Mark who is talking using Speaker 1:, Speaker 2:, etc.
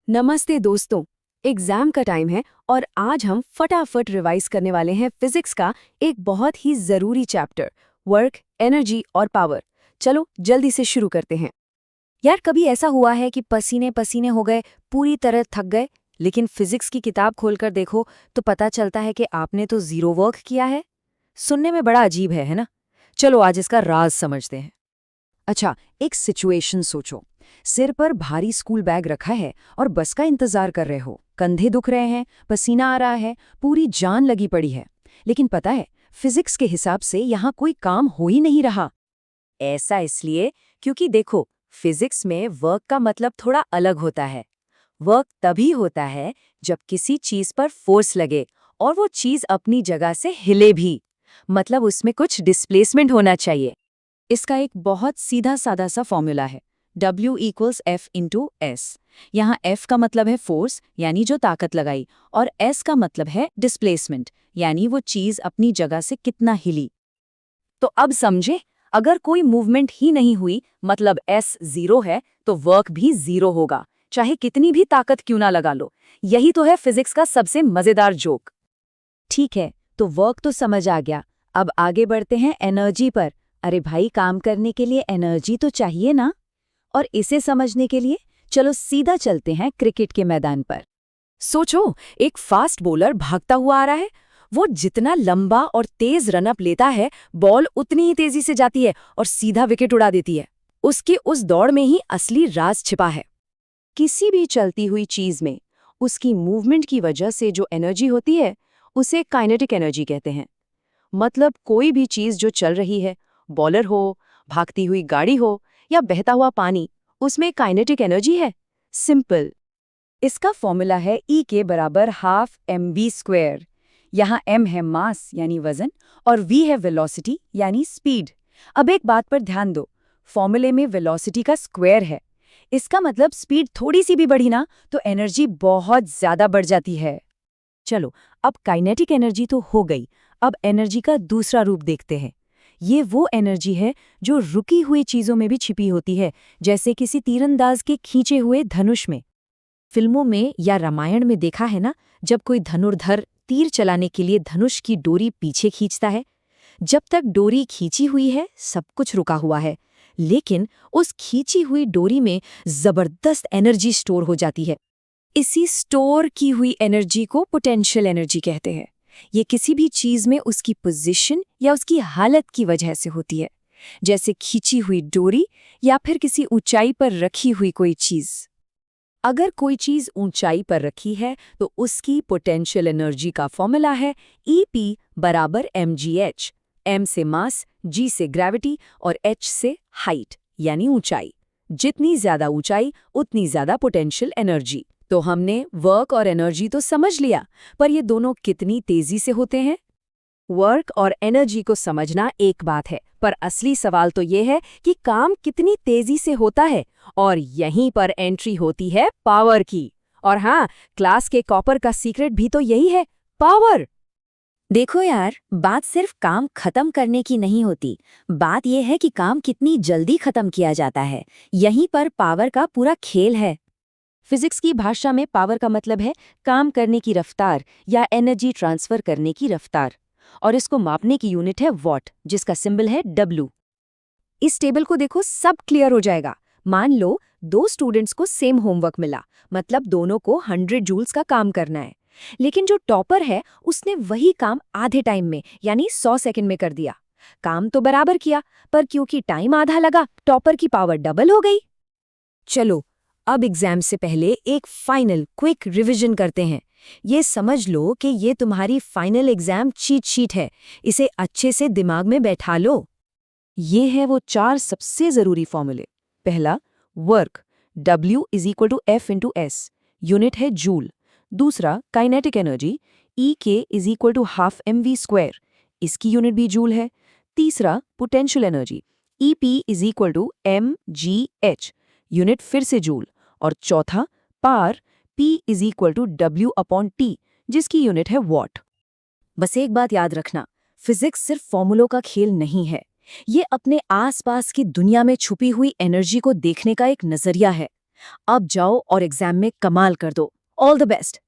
Speaker 1: नमस्ते दोस्तों। एग्जाम का टाइम है और आज हम फटाफट रिवाइज करने वाले हैं फिजिक्स का एक बहुत ही जरूरी चैप्टर, वर्क, एनर्जी और पावर। चलो जल्दी से शुरू करते हैं। यार, कभी ऐसा हुआ है कि पसीने पसीने हो गए, पूरी तरह थक गए, लेकिन फिजिक्स की किताब खोलकर देखो तो पता चलता है कि आपने तो जीरो वर्क किया है। सुनने में बड़ा अजीब है ना? चलो आज इसका राज समझते हैं। अच्छा, एक सिचुएशन सोचो। सिर पर भारी स्कूल बैग रखा है और बस का इंतजार कर रहे हो। कंधे दुख रहे हैं, पसीना आ रहा है, पूरी जान लगी पड़ी है। लेकिन पता है, फिजिक्स के हिसाब से यहाँ कोई काम हो ही नहीं रहा। ऐसा इसलिए क्योंकि देखो, फिजिक्स में वर्क का मतलब थोड़ा अलग होता है। वर्क तभी होता है जब किसी चीज पर फोर्स लगे और वो चीज अपनी जगह से हिले भी। मतलब उसमें कुछ डिस्प्लेसमेंट होना चाहिए। इसका एक बहुत सीधा सादा सा फॉर्मूला है, W = F/S। यहाँ F का मतलब है फोर्स, यानी जो ताकत लगाई, और S का मतलब है डिस्प्लेसमेंट, यानी वो चीज अपनी जगह से कितना हिली। तो अब समझे, अगर कोई मूवमेंट ही नहीं हुई, मतलब S 0 है, तो वर्क भी 0 होगा, चाहे कितनी भी ताकत क्यों ना लगा लो। यही तो है फिजिक्स का सबसे मजेदार जोक। ठीक है, तो वर्क तो समझ आ गया। अब आगे बढ़ते हैं एनर्जी पर। अरे भाई, काम करने के लिए एनर्जी तो चाहिए ना? और इसे समझने के लिए चलो सीधा चलते हैं क्रिकेट के मैदान पर। सोचो, एक फास्ट बॉलर भागता हुआ आ रहा है। वो जितना लंबा और तेज रनअप लेता है, बॉल उतनी ही तेजी से जाती है और सीधा विकेट उड़ा देती है। उसकी उस दौड़ में ही असली राज छिपा है। किसी भी चलती हुई चीज में उसकी मूवमेंट की वजह से जो एनर्जी होती है, उसे काइनेटिक एनर्जी कहते हैं। मतलब कोई भी चीज जो चल रही है, बॉलर हो, भागती हुई गाड़ी हो या बहता हुआ पानी, उसमें काइनेटिक एनर्जी है। सिंपल। इसका फॉर्मूला है E के बराबर ½ mv²। यहाँ m है मास यानी वजन और v है वेलोसिटी यानी स्पीड। अब एक बात पर ध्यान दो, फॉर्मूले में वेलोसिटी का स्क्वायर है। इसका मतलब स्पीड थोड़ी सी भी बढ़ी ना तो एनर्जी बहुत ज्यादा बढ़ जाती है। चलो, अब काइनेटिक एनर्जी तो हो गई। अब एनर्जी का दूसरा रूप देखते हैं। ये वो एनर्जी है जो रुकी हुई चीजों में भी छिपी होती है, जैसे किसी तीरंदाज के खींचे हुए धनुष में। फिल्मों में या रामायण में देखा है ना, जब कोई धनुर्धर तीर चलाने के लिए धनुष की डोरी पीछे खींचता है। जब तक डोरी खींची हुई है, सब कुछ रुका हुआ है, लेकिन उस खींची हुई डोरी में जबरदस्त एनर्जी स्टोर हो जाती है। इसी स्टोर की हुई एनर्जी को पोटेंशियल एनर्जी कहते हैं। ये किसी भी चीज में उसकी पोजीशन या उसकी हालत की वजह से होती है, जैसे खींची हुई डोरी या फिर किसी ऊंचाई पर रखी हुई कोई चीज। अगर कोई चीज ऊंचाई पर रखी है तो उसकी पोटेंशियल एनर्जी का फॉर्मूला है EP = mgh। m से मास, g से ग्रेविटी और h से हाइट यानी ऊंचाई। जितनी ज्यादा ऊंचाई उतनी ज्यादा पोटेंशियल एनर्जी। तो हमने वर्क और एनर्जी तो समझ लिया, पर ये दोनों कितनी तेजी से होते हैं? वर्क और एनर्जी को समझना एक बात है, पर असली सवाल तो ये है कि काम कितनी तेजी से होता है। और यहीं पर एंट्री होती है पावर की। और हाँ, क्लास के कॉपर का सीक्रेट भी तो यही है, पावर। देखो यार, बात सिर्फ काम खत्म करने की नहीं होती। बात यह है कि काम कितनी जल्दी खत्म किया जाता है। यहीं पर पावर का पूरा खेल है। फिजिक्स की भाषा में पावर का मतलब है काम करने की रफ्तार या एनर्जी ट्रांसफर करने की रफ्तार। और इसको मापने की यूनिट है वॉट, जिसका सिंबल है W। इस टेबल को देखो, सब क्लियर हो जाएगा। मान लो 2 स्टूडेंट्स को सेम होमवर्क मिला, मतलब दोनों को 100 जूल्स का काम करना है। लेकिन जो टॉपर है उसने वही काम आधे टाइम में यानी 100 सेकंड में कर दिया। काम तो बराबर किया, पर क्योंकि टाइम आधा लगा, टॉपर की पावर डबल हो गई। चलो, अब एग्जाम से पहले एक फाइनल क्विक रिवीजन करते हैं। ये समझ लो कि ये तुम्हारी फाइनल एग्जाम चीट शीट है। इसे अच्छे से दिमाग में बैठा लो। ये है वो 4 सबसे जरूरी फॉर्मूले। पहला, वर्क, W = F/S, यूनिट है जूल। दूसरा, काइनेटिक एनर्जी, EK = ½ mv², इसकी यूनिट भी जूल है। तीसरा, potential energy, EP = mgh, unit फिर से जूल। और चौथा, पावर, P = W/T, जिसकी यूनिट है वॉट। बस एक बात याद रखना, फिजिक्स सिर्फ फॉर्मूलों का खेल नहीं है। ये अपने आसपास की दुनिया में छुपी हुई एनर्जी को देखने का एक नजरिया है। अब जाओ और एग्जाम में कमाल कर दो। All the best.